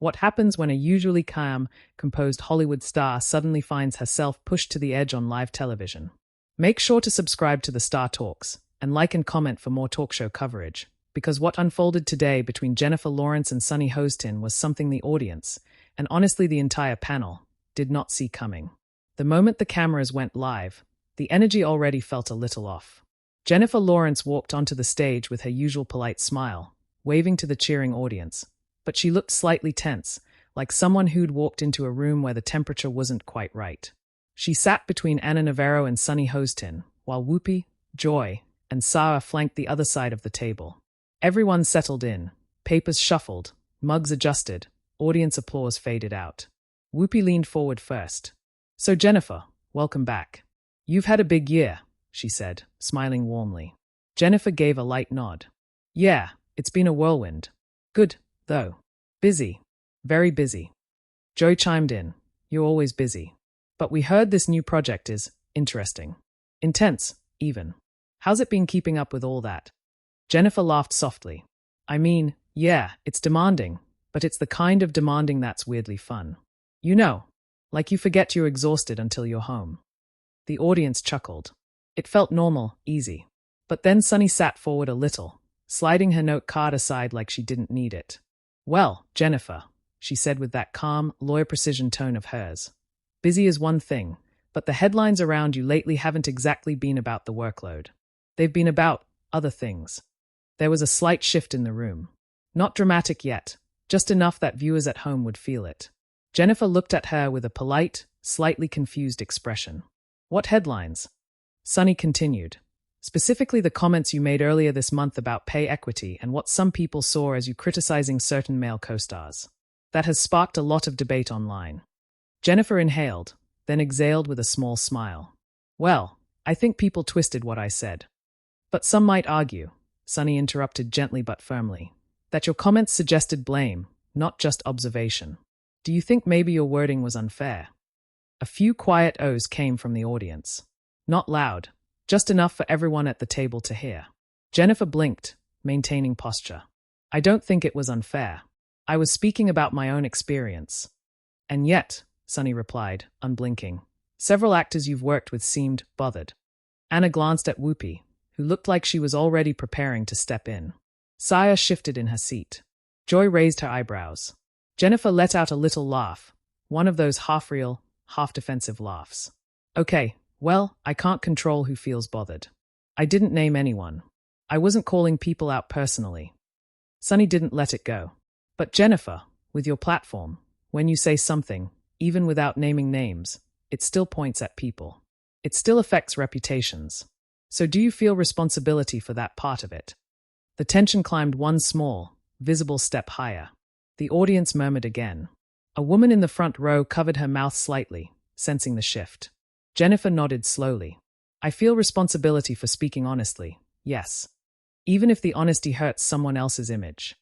What happens when a usually calm, composed Hollywood star suddenly finds herself pushed to the edge on live television? Make sure to subscribe to the Star Talks and like and comment for more talk show coverage, because what unfolded today between Jennifer Lawrence and Sunny Hostin was something the audience, and honestly the entire panel, did not see coming. The moment the cameras went live, the energy already felt a little off. Jennifer Lawrence walked onto the stage with her usual polite smile, waving to the cheering audience, but she looked slightly tense, like someone who'd walked into a room where the temperature wasn't quite right. She sat between Anna Navarro and Sunny Hostin, while Whoopi, Joy, and Sarah flanked the other side of the table. Everyone settled in, papers shuffled, mugs adjusted, audience applause faded out. Whoopi leaned forward first. "So Jennifer, welcome back. You've had a big year," she said, smiling warmly. Jennifer gave a light nod. "Yeah, it's been a whirlwind. Good, though. Busy. Very busy." Joy chimed in. "You're always busy. But we heard this new project is interesting. Intense, even. How's it been keeping up with all that?" Jennifer laughed softly. "I mean, yeah, it's demanding, but it's the kind of demanding that's weirdly fun. You know, like you forget you're exhausted until you're home." The audience chuckled. It felt normal, easy. But then Sunny sat forward a little, sliding her note card aside like she didn't need it. "Well, Jennifer," she said with that calm, lawyer-precision tone of hers. "Busy is one thing, but the headlines around you lately haven't exactly been about the workload. They've been about other things." There was a slight shift in the room. Not dramatic yet, just enough that viewers at home would feel it. Jennifer looked at her with a polite, slightly confused expression. "What headlines?" Sunny continued. "Specifically the comments you made earlier this month about pay equity and what some people saw as you criticizing certain male co-stars. That has sparked a lot of debate online." Jennifer inhaled, then exhaled with a small smile. "Well, I think people twisted what I said. But some might argue," Sunny interrupted gently but firmly, "that your comments suggested blame, not just observation. Do you think maybe your wording was unfair?" A few quiet ohs came from the audience. Not loud, just enough for everyone at the table to hear. Jennifer blinked, maintaining posture. "I don't think it was unfair. I was speaking about my own experience." "And yet," Sunny replied, unblinking, "several actors you've worked with seemed bothered." Anna glanced at Whoopi, who looked like she was already preparing to step in. Saya shifted in her seat. Joy raised her eyebrows. Jennifer let out a little laugh, one of those half-real, half-defensive laughs. "Okay, well, I can't control who feels bothered. I didn't name anyone. I wasn't calling people out personally." Sunny didn't let it go. "But Jennifer, with your platform, when you say something, even without naming names, it still points at people. It still affects reputations. So do you feel responsibility for that part of it?" The tension climbed one small, visible step higher. The audience murmured again. A woman in the front row covered her mouth slightly, sensing the shift. Jennifer nodded slowly. "I feel responsibility for speaking honestly, yes. Even if the honesty hurts someone else's image."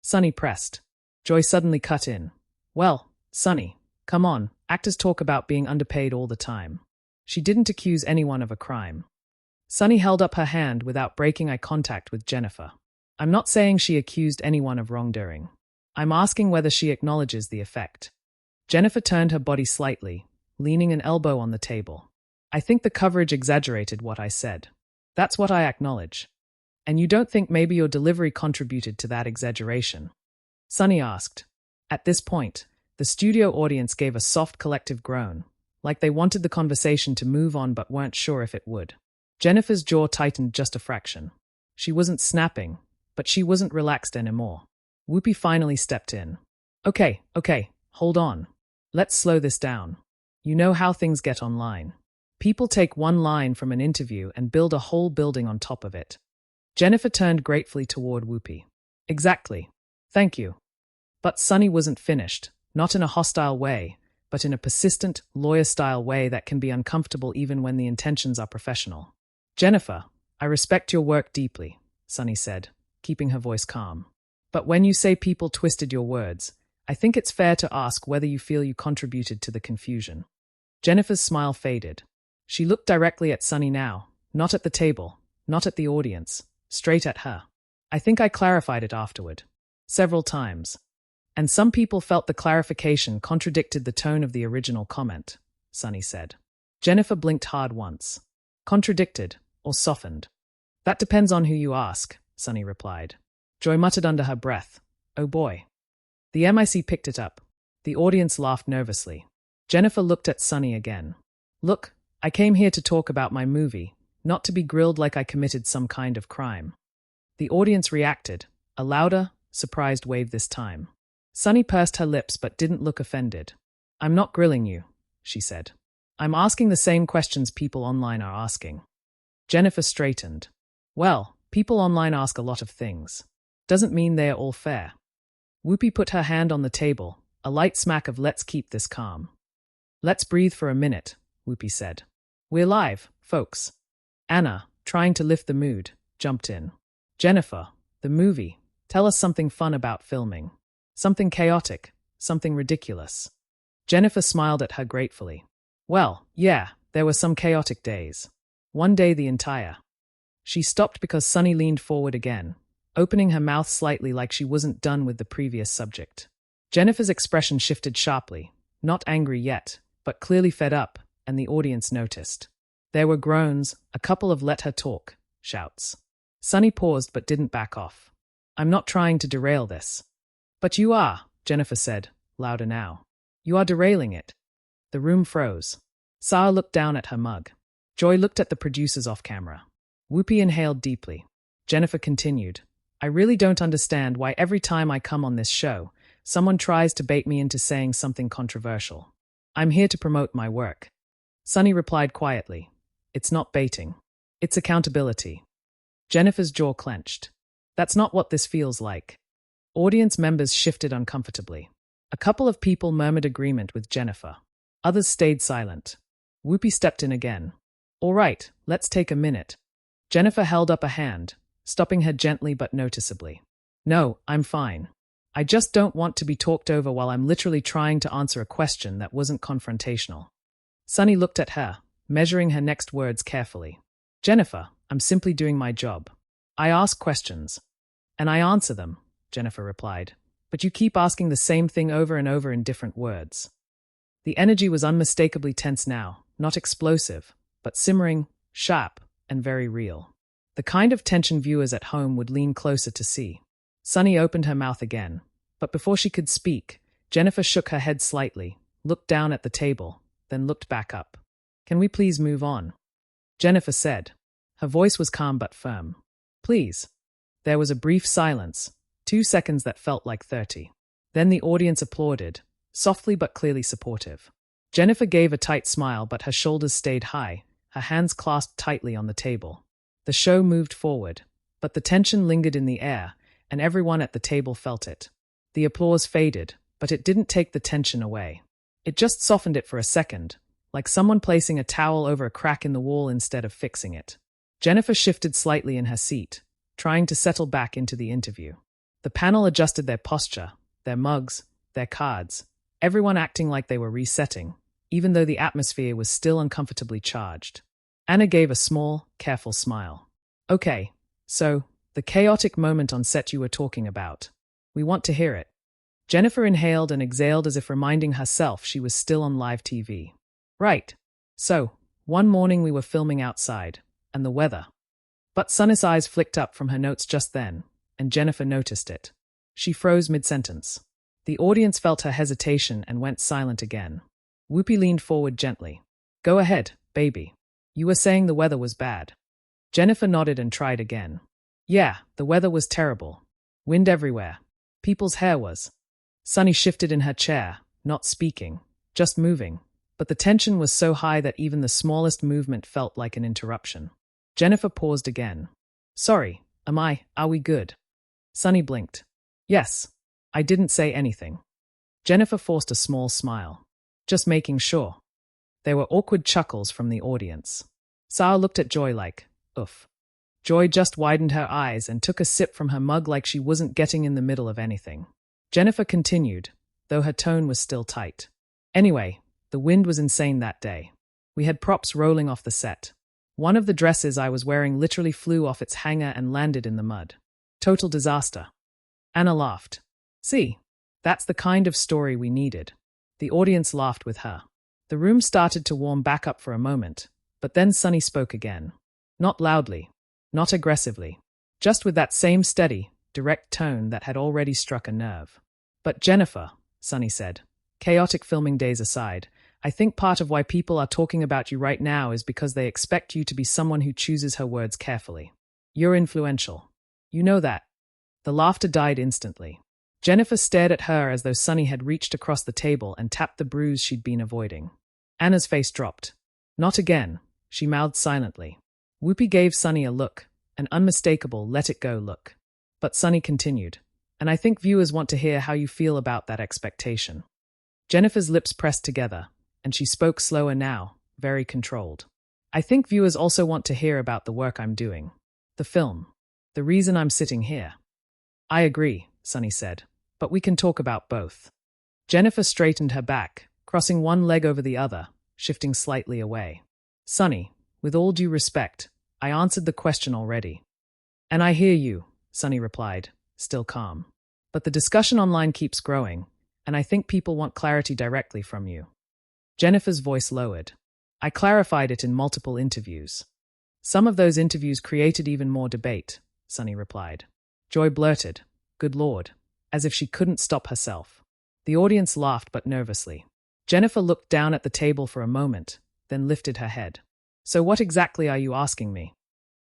Sunny pressed. Joy suddenly cut in. "Well, Sunny, come on, actors talk about being underpaid all the time." She didn't accuse anyone of a crime. Sunny held up her hand without breaking eye contact with Jennifer. "I'm not saying she accused anyone of wrongdoing. I'm asking whether she acknowledges the effect." Jennifer turned her body slightly, leaning an elbow on the table. "I think the coverage exaggerated what I said. That's what I acknowledge." "And you don't think maybe your delivery contributed to that exaggeration?" Sunny asked. At this point, the studio audience gave a soft collective groan, like they wanted the conversation to move on but weren't sure if it would. Jennifer's jaw tightened just a fraction. She wasn't snapping, but she wasn't relaxed anymore. Whoopi finally stepped in. Okay, hold on. Let's slow this down. You know how things get online. People take one line from an interview and build a whole building on top of it." Jennifer turned gratefully toward Whoopi. "Exactly. Thank you." But Sunny wasn't finished, not in a hostile way, but in a persistent, lawyer-style way that can be uncomfortable even when the intentions are professional. "Jennifer, I respect your work deeply," Sunny said, keeping her voice calm. "But when you say people twisted your words, I think it's fair to ask whether you feel you contributed to the confusion." Jennifer's smile faded. She looked directly at Sunny now, not at the table, not at the audience, straight at her. "I think I clarified it afterward. Several times. And some people felt the clarification contradicted the tone of the original comment, Sunny said. Jennifer blinked hard once. Contradicted, or softened? That depends on who you ask, Sunny replied. Joy muttered under her breath, "Oh boy." The MIC picked it up. The audience laughed nervously. Jennifer looked at Sunny again. Look, I came here to talk about my movie, not to be grilled like I committed some kind of crime. The audience reacted, a louder, surprised wave this time. Sunny pursed her lips but didn't look offended. I'm not grilling you, she said. I'm asking the same questions people online are asking. Jennifer straightened. Well, people online ask a lot of things. Doesn't mean they're all fair. Whoopi put her hand on the table, a light smack of let's keep this calm. Let's breathe for a minute, Whoopi said. We're live, folks. Anna, trying to lift the mood, jumped in. Jennifer, the movie, tell us something fun about filming. Something chaotic, something ridiculous. Jennifer smiled at her gratefully. Well, yeah, there were some chaotic days. One day the entire. She stopped because Sunny leaned forward again, opening her mouth slightly like she wasn't done with the previous subject. Jennifer's expression shifted sharply, not angry yet, but clearly fed up, and the audience noticed. There were groans, a couple of let her talk, shouts. Sunny paused but didn't back off. I'm not trying to derail this. But you are, Jennifer said, louder now. You are derailing it. The room froze. Sarah looked down at her mug. Joy looked at the producers off camera. Whoopi inhaled deeply. Jennifer continued. I really don't understand why every time I come on this show, someone tries to bait me into saying something controversial. I'm here to promote my work. Sunny replied quietly. It's not baiting. It's accountability. Jennifer's jaw clenched. That's not what this feels like. Audience members shifted uncomfortably. A couple of people murmured agreement with Jennifer. Others stayed silent. Whoopi stepped in again. All right, let's take a minute. Jennifer held up a hand, stopping her gently but noticeably. No, I'm fine. I just don't want to be talked over while I'm literally trying to answer a question that wasn't confrontational. Sunny looked at her, measuring her next words carefully. Jennifer, I'm simply doing my job. I ask questions. And I answer them, Jennifer replied. But you keep asking the same thing over and over in different words. The energy was unmistakably tense now, not explosive, but simmering, sharp, and very real. The kind of tension viewers at home would lean closer to see. Sunny opened her mouth again, but before she could speak, Jennifer shook her head slightly, looked down at the table, then looked back up. Can we please move on? Jennifer said. Her voice was calm but firm. Please. There was a brief silence, 2 seconds that felt like 30. Then the audience applauded, softly but clearly supportive. Jennifer gave a tight smile but her shoulders stayed high, her hands clasped tightly on the table. The show moved forward, but the tension lingered in the air, and everyone at the table felt it. The applause faded, but it didn't take the tension away. It just softened it for a second, like someone placing a towel over a crack in the wall instead of fixing it. Jennifer shifted slightly in her seat, trying to settle back into the interview. The panel adjusted their posture, their mugs, their cards, everyone acting like they were resetting, even though the atmosphere was still uncomfortably charged. Anna gave a small, careful smile. Okay, so, the chaotic moment on set you were talking about. We want to hear it. Jennifer inhaled and exhaled as if reminding herself she was still on live TV. Right. So, one morning we were filming outside, and the weather. But Sunny's eyes flicked up from her notes just then, and Jennifer noticed it. She froze mid-sentence. The audience felt her hesitation and went silent again. Whoopi leaned forward gently. Go ahead, baby. You were saying the weather was bad. Jennifer nodded and tried again. Yeah, the weather was terrible. Wind everywhere. People's hair was. Sunny shifted in her chair, not speaking, just moving, but the tension was so high that even the smallest movement felt like an interruption. Jennifer paused again. Sorry, are we good? Sunny blinked. Yes. I didn't say anything. Jennifer forced a small smile. Just making sure. There were awkward chuckles from the audience. Sarah looked at Joy like, oof. Joy just widened her eyes and took a sip from her mug like she wasn't getting in the middle of anything. Jennifer continued, though her tone was still tight. Anyway, the wind was insane that day. We had props rolling off the set. One of the dresses I was wearing literally flew off its hanger and landed in the mud. Total disaster. Anna laughed. See, That's the kind of story we needed. The audience laughed with her. The room started to warm back up for a moment, but then Sunny spoke again. Not loudly, not aggressively, just with that same steady, direct tone that had already struck a nerve. But Jennifer, Sunny said, chaotic filming days aside, I think part of why people are talking about you right now is because they expect you to be someone who chooses her words carefully. You're influential. You know that. The laughter died instantly. Jennifer stared at her as though Sunny had reached across the table and tapped the bruise she'd been avoiding. Anna's face dropped. Not again, she mouthed silently. Whoopi gave Sunny a look, an unmistakable let-it-go look. But Sunny continued, and I think viewers want to hear how you feel about that expectation. Jennifer's lips pressed together, and she spoke slower now, very controlled. I think viewers also want to hear about the work I'm doing. The film. The reason I'm sitting here. I agree, Sunny said, but we can talk about both. Jennifer straightened her back, crossing one leg over the other, shifting slightly away. Sunny, with all due respect, I answered the question already. And I hear you, Sunny replied, still calm. But the discussion online keeps growing, and I think people want clarity directly from you. Jennifer's voice lowered. I clarified it in multiple interviews. Some of those interviews created even more debate, Sunny replied. Joy blurted, Good Lord, as if she couldn't stop herself. The audience laughed but nervously. Jennifer looked down at the table for a moment, then lifted her head. So what exactly are you asking me?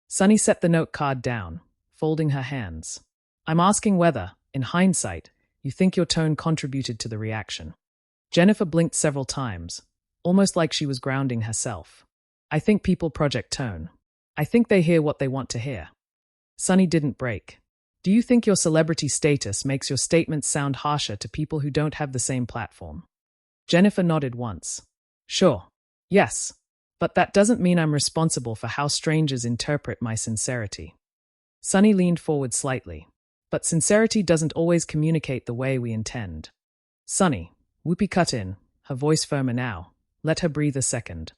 Sunny set the note card down, folding her hands. I'm asking whether, in hindsight, you think your tone contributed to the reaction. Jennifer blinked several times, almost like she was grounding herself. I think people project tone. I think they hear what they want to hear. Sunny didn't break. Do you think your celebrity status makes your statements sound harsher to people who don't have the same platform? Jennifer nodded once. Sure. Yes. But that doesn't mean I'm responsible for how strangers interpret my sincerity. Sunny leaned forward slightly. But sincerity doesn't always communicate the way we intend. Sunny, Whoopi cut in, her voice firmer now. Let her breathe a second.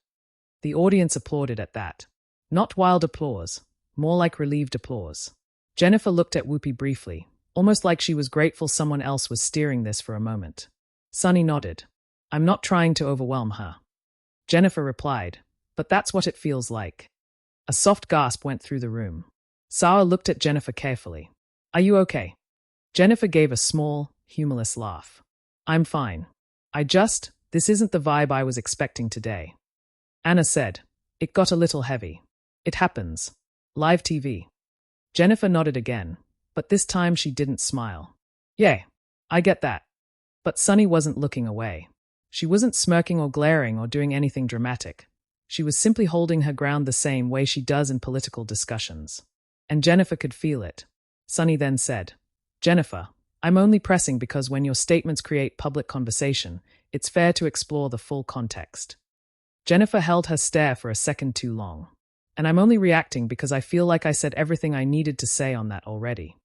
The audience applauded at that. Not wild applause, more like relieved applause. Jennifer looked at Whoopi briefly, almost like she was grateful someone else was steering this for a moment. Sunny nodded. I'm not trying to overwhelm her. Jennifer replied, but that's what it feels like. A soft gasp went through the room. Sarah looked at Jennifer carefully. Are you okay? Jennifer gave a small, humorless laugh. I'm fine. This isn't the vibe I was expecting today. Anna said, It got a little heavy. It happens. Live TV. Jennifer nodded again, but this time she didn't smile. Yeah, I get that. But Sunny wasn't looking away. She wasn't smirking or glaring or doing anything dramatic. She was simply holding her ground the same way she does in political discussions. And Jennifer could feel it. Sunny then said, Jennifer, I'm only pressing because when your statements create public conversation, it's fair to explore the full context. Jennifer held her stare for a second too long. And I'm only reacting because I feel like I said everything I needed to say on that already.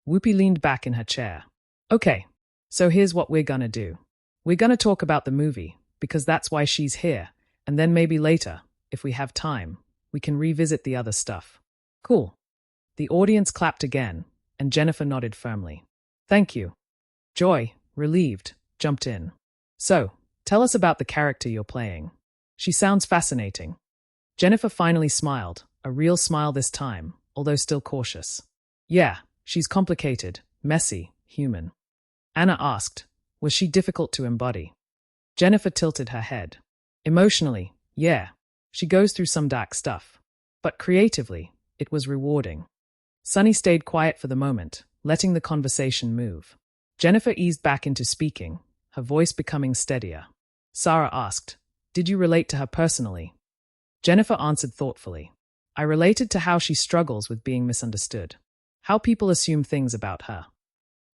Whoopi leaned back in her chair. Okay, so here's what we're gonna do. We're gonna talk about the movie, because that's why she's here, and then maybe later, if we have time, we can revisit the other stuff. Cool. The audience clapped again, and Jennifer nodded firmly. Thank you. Joy, relieved, jumped in. So, tell us about the character you're playing. She sounds fascinating. Jennifer finally smiled, a real smile this time, although still cautious. Yeah, she's complicated, messy, human. Anna asked, was she difficult to embody? Jennifer tilted her head. Emotionally, yeah, she goes through some dark stuff. But creatively, it was rewarding. Sunny stayed quiet for the moment, letting the conversation move. Jennifer eased back into speaking, her voice becoming steadier. Sarah asked, Did you relate to her personally? Jennifer answered thoughtfully. I related to how she struggles with being misunderstood. How people assume things about her.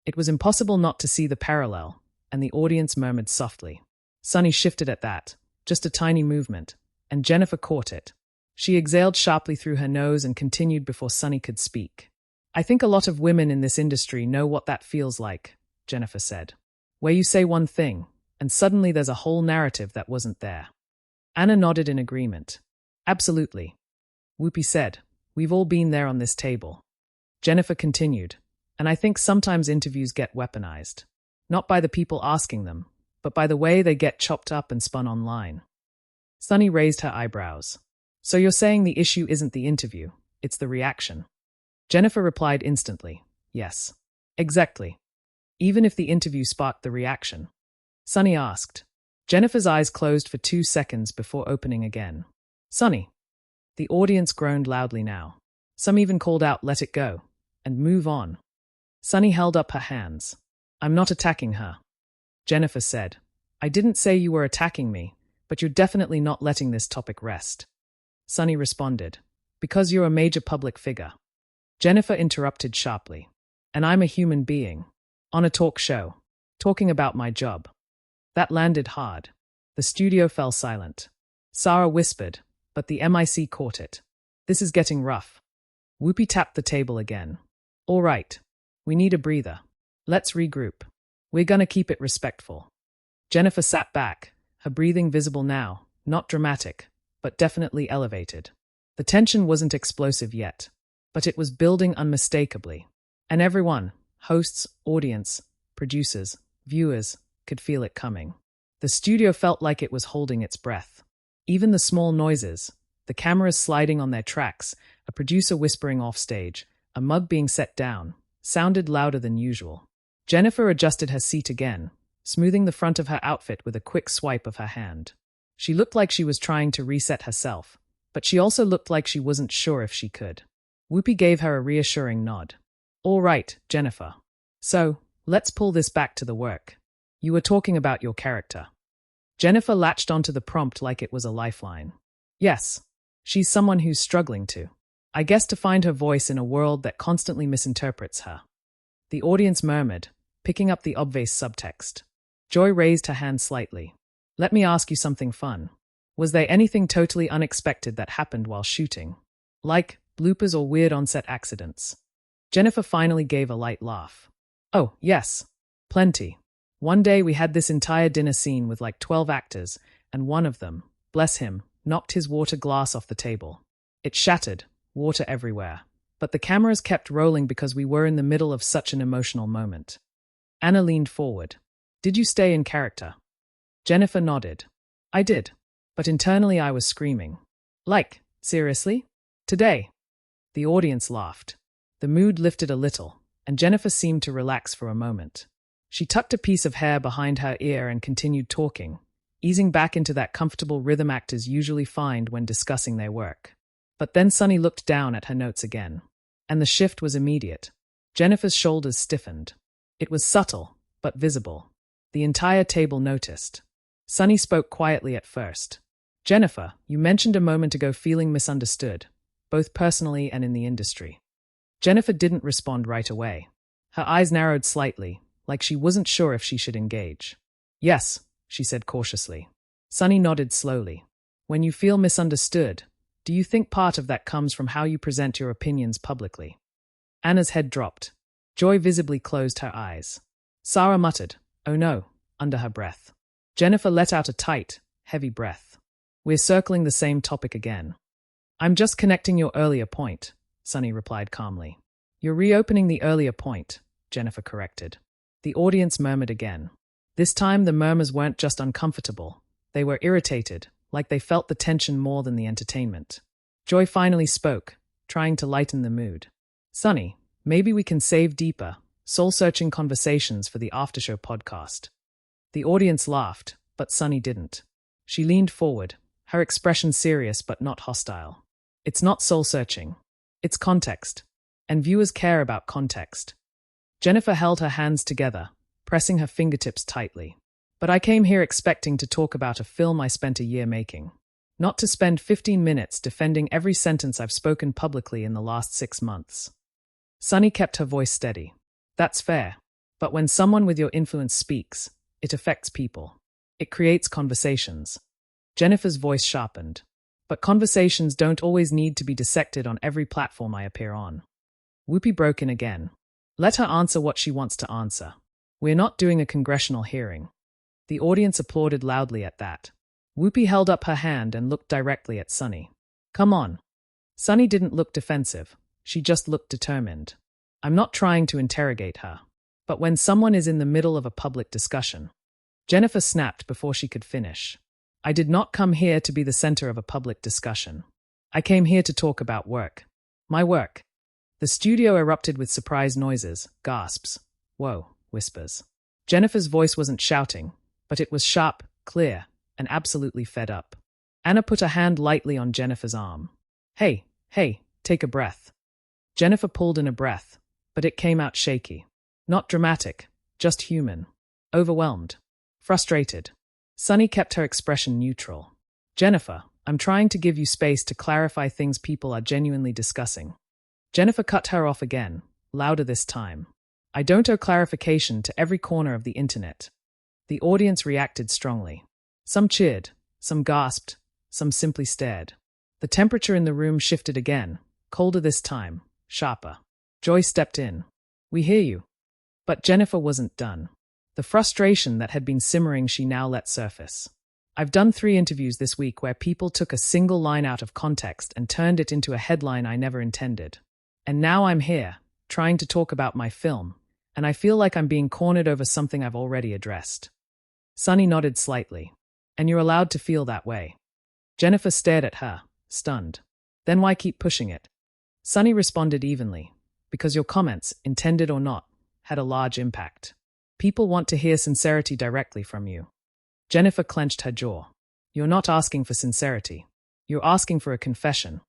It was impossible not to see the parallel, and the audience murmured softly. Sunny shifted at that, just a tiny movement, and Jennifer caught it. She exhaled sharply through her nose and continued before Sunny could speak. I think a lot of women in this industry know what that feels like, Jennifer said. Where you say one thing, and suddenly there's a whole narrative that wasn't there. Anna nodded in agreement. Absolutely. Whoopi said, We've all been there on this table. Jennifer continued, and I think sometimes interviews get weaponized. Not by the people asking them, but by the way they get chopped up and spun online. Sunny raised her eyebrows. So you're saying the issue isn't the interview, it's the reaction? Jennifer replied instantly, yes. Exactly. Even if the interview sparked the reaction. Sunny asked. Jennifer's eyes closed for 2 seconds before opening again. Sunny. The audience groaned loudly now. Some even called out, let it go, and move on. Sunny held up her hands. I'm not attacking her. Jennifer said, I didn't say you were attacking me, but you're definitely not letting this topic rest. Sunny responded, because you're a major public figure. Jennifer interrupted sharply. And I'm a human being. On a talk show. Talking about my job. That landed hard. The studio fell silent. Sarah whispered, but the MIC caught it. This is getting rough. Whoopi tapped the table again. All right. We need a breather. Let's regroup. We're gonna keep it respectful. Jennifer sat back, her breathing visible now, not dramatic, but definitely elevated. The tension wasn't explosive yet, but it was building unmistakably. And everyone, hosts, audience, producers, viewers, could feel it coming. The studio felt like it was holding its breath. Even the small noises, the cameras sliding on their tracks, a producer whispering off stage, a mug being set down, sounded louder than usual. Jennifer adjusted her seat again, smoothing the front of her outfit with a quick swipe of her hand. She looked like she was trying to reset herself, but she also looked like she wasn't sure if she could. Whoopi gave her a reassuring nod. All right, Jennifer. So, let's pull this back to the work. You were talking about your character. Jennifer latched onto the prompt like it was a lifeline. Yes, she's someone who's struggling to, I guess, to find her voice in a world that constantly misinterprets her. The audience murmured, picking up the obvious subtext. Joy raised her hand slightly. Let me ask you something fun. Was there anything totally unexpected that happened while shooting? Like bloopers or weird on-set accidents? Jennifer finally gave a light laugh. Oh, yes. Plenty. One day we had this entire dinner scene with like 12 actors, and one of them, bless him, knocked his water glass off the table. It shattered, water everywhere. But the cameras kept rolling because we were in the middle of such an emotional moment. Anna leaned forward. Did you stay in character? Jennifer nodded. I did. But internally I was screaming. Like, seriously? Today? The audience laughed. The mood lifted a little, and Jennifer seemed to relax for a moment. She tucked a piece of hair behind her ear and continued talking, easing back into that comfortable rhythm actors usually find when discussing their work. But then Sunny looked down at her notes again. And the shift was immediate. Jennifer's shoulders stiffened. It was subtle, but visible. The entire table noticed. Sunny spoke quietly at first. Jennifer, you mentioned a moment ago feeling misunderstood, both personally and in the industry. Jennifer didn't respond right away. Her eyes narrowed slightly, like she wasn't sure if she should engage. Yes, she said cautiously. Sunny nodded slowly. When you feel misunderstood, do you think part of that comes from how you present your opinions publicly? Anna's head dropped. Joy visibly closed her eyes. Sarah muttered, oh no, under her breath. Jennifer let out a tight, heavy breath. We're circling the same topic again. I'm just connecting your earlier point, Sunny replied calmly. You're reopening the earlier point, Jennifer corrected. The audience murmured again. This time the murmurs weren't just uncomfortable. They were irritated, like they felt the tension more than the entertainment. Joy finally spoke, trying to lighten the mood. Sunny, maybe we can save deeper, soul-searching conversations for the after-show podcast. The audience laughed, but Sunny didn't. She leaned forward, her expression serious but not hostile. It's not soul-searching. It's context. And viewers care about context. Jennifer held her hands together, pressing her fingertips tightly. But I came here expecting to talk about a film I spent a year making. Not to spend 15 minutes defending every sentence I've spoken publicly in the last 6 months. Sunny kept her voice steady. That's fair. But when someone with your influence speaks, it affects people. It creates conversations. Jennifer's voice sharpened. But conversations don't always need to be dissected on every platform I appear on. Whoopi broke in again. Let her answer what she wants to answer. We're not doing a congressional hearing. The audience applauded loudly at that. Whoopi held up her hand and looked directly at Sunny. Come on. Sunny didn't look defensive. She just looked determined. I'm not trying to interrogate her. But when someone is in the middle of a public discussion, Jennifer snapped before she could finish. I did not come here to be the center of a public discussion. I came here to talk about work. My work. The studio erupted with surprised noises, gasps, whoa, whispers. Jennifer's voice wasn't shouting, but it was sharp, clear, and absolutely fed up. Anna put a hand lightly on Jennifer's arm. Hey, take a breath. Jennifer pulled in a breath, but it came out shaky. Not dramatic, just human. Overwhelmed. Frustrated. Sunny kept her expression neutral. Jennifer, I'm trying to give you space to clarify things people are genuinely discussing. Jennifer cut her off again, louder this time. I don't owe clarification to every corner of the internet. The audience reacted strongly. Some cheered, some gasped, some simply stared. The temperature in the room shifted again, colder this time, sharper. Joy stepped in. We hear you. But Jennifer wasn't done. The frustration that had been simmering she now let surface. I've done 3 interviews this week where people took a single line out of context and turned it into a headline I never intended. And now I'm here, trying to talk about my film, and I feel like I'm being cornered over something I've already addressed. Sunny nodded slightly. And you're allowed to feel that way. Jennifer stared at her, stunned. Then why keep pushing it? Sunny responded evenly. Because your comments, intended or not, had a large impact. People want to hear sincerity directly from you. Jennifer clenched her jaw. You're not asking for sincerity. You're asking for a confession.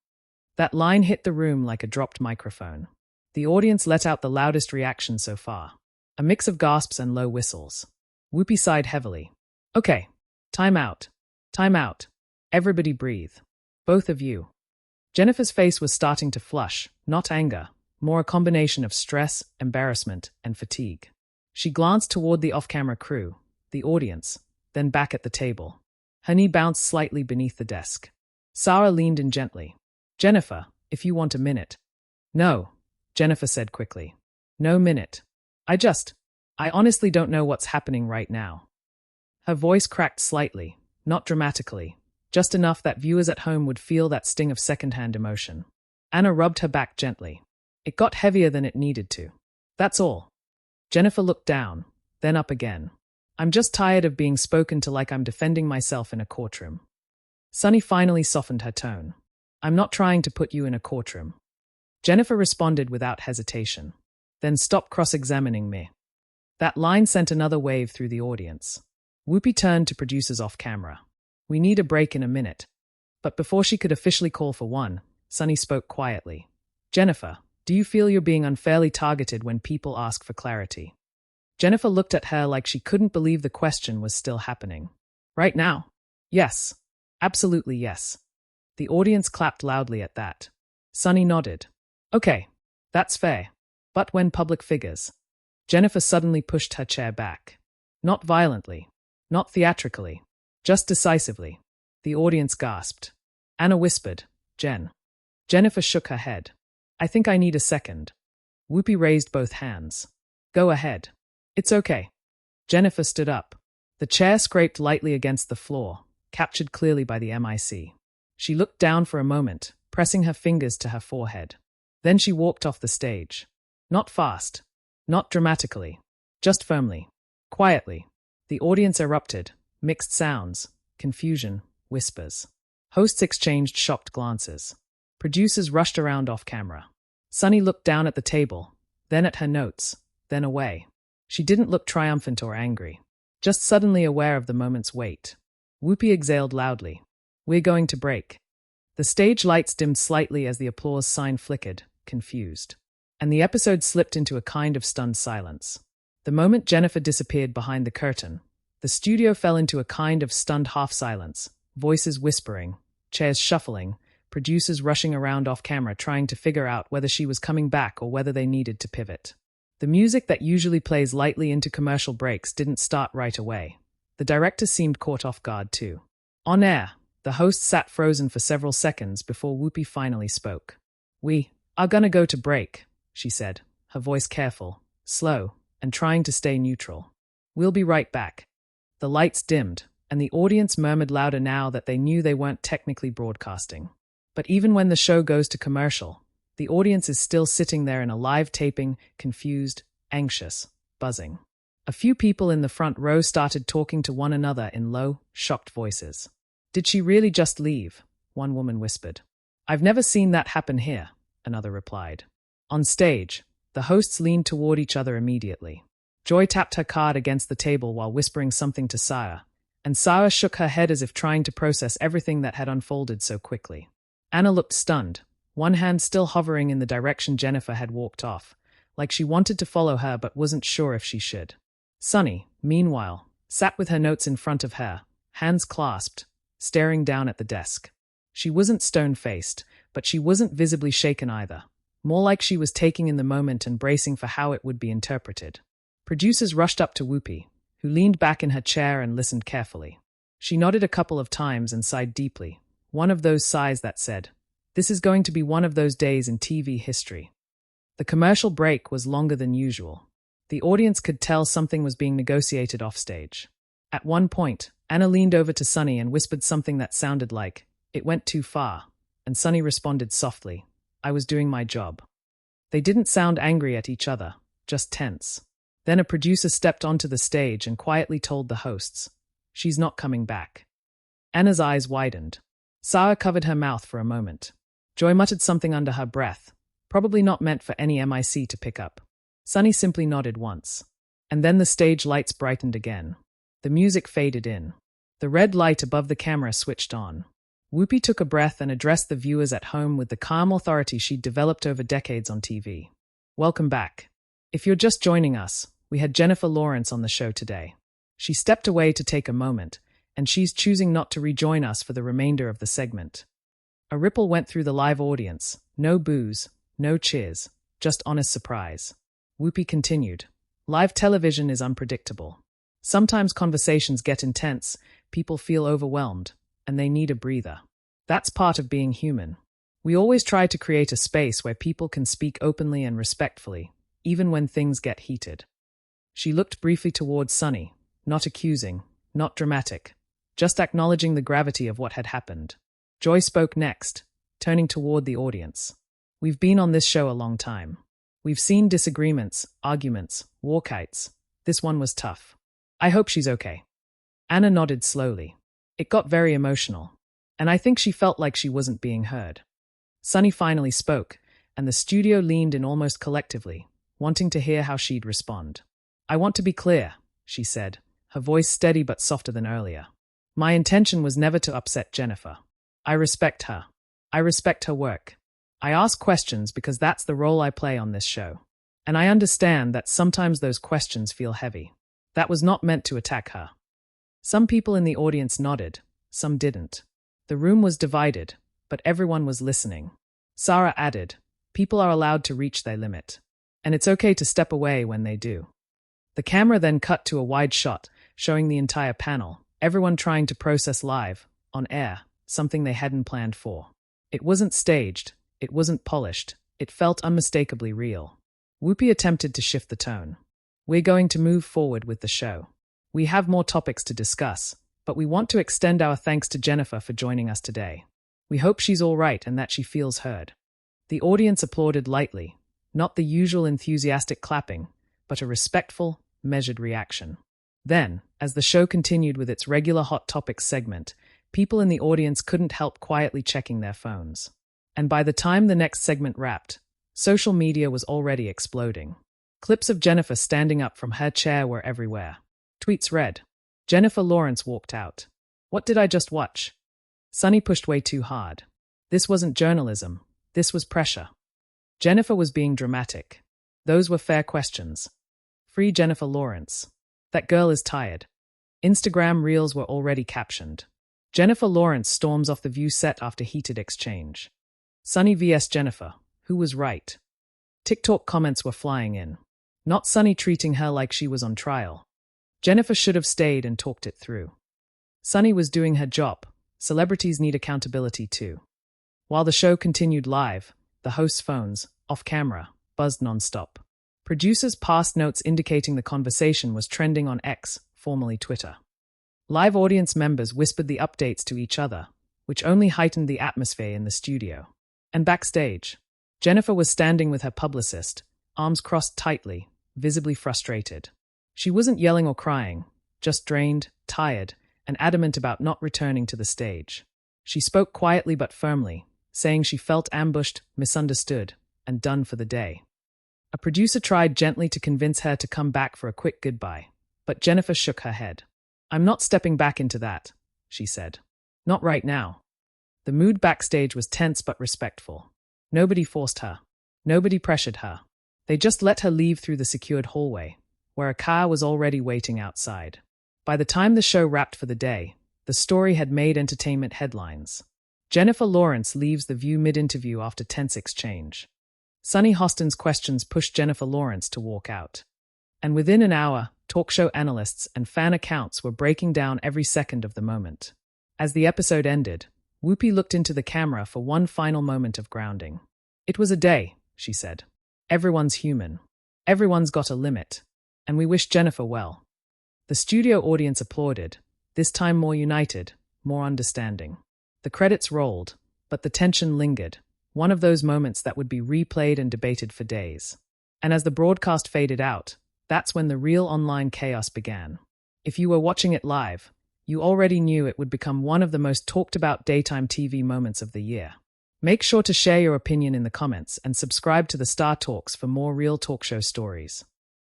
That line hit the room like a dropped microphone. The audience let out the loudest reaction so far. A mix of gasps and low whistles. Whoopi sighed heavily. Okay. Time out. Time out. Everybody breathe. Both of you. Jennifer's face was starting to flush, not anger, more a combination of stress, embarrassment, and fatigue. She glanced toward the off-camera crew, the audience, then back at the table. Her knee bounced slightly beneath the desk. Sarah leaned in gently. Jennifer, if you want a minute. No, Jennifer said quickly. No minute. I honestly don't know what's happening right now. Her voice cracked slightly, not dramatically, just enough that viewers at home would feel that sting of secondhand emotion. Anna rubbed her back gently. It got heavier than it needed to. That's all. Jennifer looked down, then up again. I'm just tired of being spoken to like I'm defending myself in a courtroom. Sunny finally softened her tone. I'm not trying to put you in a courtroom. Jennifer responded without hesitation. Then stop cross-examining me. That line sent another wave through the audience. Whoopi turned to producers off camera. We need a break in a minute. But before she could officially call for one, Sunny spoke quietly. Jennifer, do you feel you're being unfairly targeted when people ask for clarity? Jennifer looked at her like she couldn't believe the question was still happening. Right now? Yes. Absolutely yes. The audience clapped loudly at that. Sunny nodded. Okay, that's fair. But when public figures? Jennifer suddenly pushed her chair back. Not violently. Not theatrically. Just decisively. The audience gasped. Anna whispered, Jen. Jennifer shook her head. I think I need a second. Whoopi raised both hands. Go ahead. It's okay. Jennifer stood up. The chair scraped lightly against the floor, captured clearly by the mic. She looked down for a moment, pressing her fingers to her forehead. Then she walked off the stage. Not fast. Not dramatically. Just firmly. Quietly. The audience erupted. Mixed sounds. Confusion. Whispers. Hosts exchanged shocked glances. Producers rushed around off camera. Sunny looked down at the table, then at her notes, then away. She didn't look triumphant or angry, just suddenly aware of the moment's weight. Whoopi exhaled loudly. We're going to break. The stage lights dimmed slightly as the applause sign flickered, confused. And the episode slipped into a kind of stunned silence. The moment Jennifer disappeared behind the curtain, the studio fell into a kind of stunned half-silence, voices whispering, chairs shuffling, producers rushing around off-camera trying to figure out whether she was coming back or whether they needed to pivot. The music that usually plays lightly into commercial breaks didn't start right away. The director seemed caught off guard too. On air, the host sat frozen for several seconds before Whoopi finally spoke. We are gonna go to break, she said, her voice careful, slow, and trying to stay neutral. We'll be right back. The lights dimmed, and the audience murmured louder now that they knew they weren't technically broadcasting. But even when the show goes to commercial, the audience is still sitting there in a live taping, confused, anxious, buzzing. A few people in the front row started talking to one another in low, shocked voices. "Did she really just leave?" one woman whispered. "I've never seen that happen here," another replied. On stage, the hosts leaned toward each other immediately. Joy tapped her card against the table while whispering something to Sarah, and Sarah shook her head as if trying to process everything that had unfolded so quickly. Anna looked stunned, one hand still hovering in the direction Jennifer had walked off, like she wanted to follow her but wasn't sure if she should. Sunny, meanwhile, sat with her notes in front of her, hands clasped, staring down at the desk. She wasn't stone-faced, but she wasn't visibly shaken either, more like she was taking in the moment and bracing for how it would be interpreted. Producers rushed up to Whoopi, who leaned back in her chair and listened carefully. She nodded a couple of times and sighed deeply, one of those sighs that said, "This is going to be one of those days in TV history." The commercial break was longer than usual. The audience could tell something was being negotiated offstage. At one point, Anna leaned over to Sunny and whispered something that sounded like, "It went too far," and Sunny responded softly, "I was doing my job." They didn't sound angry at each other, just tense. Then a producer stepped onto the stage and quietly told the hosts, "She's not coming back." Anna's eyes widened. Sarah covered her mouth for a moment. Joy muttered something under her breath, probably not meant for any MIC to pick up. Sunny simply nodded once. And then the stage lights brightened again. The music faded in. The red light above the camera switched on. Whoopi took a breath and addressed the viewers at home with the calm authority she'd developed over decades on TV. "Welcome back. If you're just joining us, we had Jennifer Lawrence on the show today. She stepped away to take a moment, and she's choosing not to rejoin us for the remainder of the segment." A ripple went through the live audience. No boos, no cheers, just honest surprise. Whoopi continued, "Live television is unpredictable. Sometimes conversations get intense, people feel overwhelmed, and they need a breather. That's part of being human. We always try to create a space where people can speak openly and respectfully, even when things get heated." She looked briefly towards Sunny, not accusing, not dramatic, just acknowledging the gravity of what had happened. Joy spoke next, turning toward the audience. "We've been on this show a long time. We've seen disagreements, arguments, walkouts. This one was tough. I hope she's okay." Anna nodded slowly. It got very emotional, and I think she felt like she wasn't being heard. Sunny finally spoke, and the studio leaned in almost collectively, wanting to hear how she'd respond. "I want to be clear," she said, her voice steady but softer than earlier. "My intention was never to upset Jennifer. I respect her. I respect her work. I ask questions because that's the role I play on this show. And I understand that sometimes those questions feel heavy. That was not meant to attack her." Some people in the audience nodded, some didn't. The room was divided, but everyone was listening. Sarah added, "People are allowed to reach their limit. And it's okay to step away when they do." The camera then cut to a wide shot, showing the entire panel, everyone trying to process live, on air, something they hadn't planned for. It wasn't staged, it wasn't polished, it felt unmistakably real. Whoopi attempted to shift the tone. "We're going to move forward with the show. We have more topics to discuss, but we want to extend our thanks to Jennifer for joining us today. We hope she's all right and that she feels heard." The audience applauded lightly, not the usual enthusiastic clapping, but a respectful, measured reaction. Then, as the show continued with its regular Hot Topics segment, people in the audience couldn't help quietly checking their phones. And by the time the next segment wrapped, social media was already exploding. Clips of Jennifer standing up from her chair were everywhere. Tweets read, "Jennifer Lawrence walked out. What did I just watch?" Sunny pushed way too hard. This wasn't journalism. This was pressure. Jennifer was being dramatic. Those were fair questions. Free Jennifer Lawrence. That girl is tired. Instagram reels were already captioned. Jennifer Lawrence storms off the View set after heated exchange. Sunny vs. Jennifer. Who was right? TikTok comments were flying in. Not Sunny treating her like she was on trial. Jennifer should have stayed and talked it through. Sunny was doing her job. Celebrities need accountability too. While the show continued live, the hosts' phones, off camera, buzzed nonstop. Producers passed notes indicating the conversation was trending on X, formerly Twitter. Live audience members whispered the updates to each other, which only heightened the atmosphere in the studio. And backstage, Jennifer was standing with her publicist, arms crossed tightly, visibly frustrated. She wasn't yelling or crying, just drained, tired, and adamant about not returning to the stage. She spoke quietly but firmly, saying she felt ambushed, misunderstood, and done for the day. A producer tried gently to convince her to come back for a quick goodbye, but Jennifer shook her head. "I'm not stepping back into that," she said. "Not right now." The mood backstage was tense but respectful. Nobody forced her. Nobody pressured her. They just let her leave through the secured hallway, where a car was already waiting outside. By the time the show wrapped for the day, the story had made entertainment headlines. Jennifer Lawrence leaves The View mid-interview after tense exchange. Sunny Hostin's questions pushed Jennifer Lawrence to walk out. And within an hour, talk show analysts and fan accounts were breaking down every second of the moment. As the episode ended, Whoopi looked into the camera for one final moment of grounding. "It was a day," she said. "Everyone's human. Everyone's got a limit. And we wish Jennifer well." The studio audience applauded, this time more united, more understanding. The credits rolled, but the tension lingered, one of those moments that would be replayed and debated for days. And as the broadcast faded out, that's when the real online chaos began. If you were watching it live, you already knew it would become one of the most talked about daytime TV moments of the year. Make sure to share your opinion in the comments and subscribe to the Star Talks for more real talk show stories.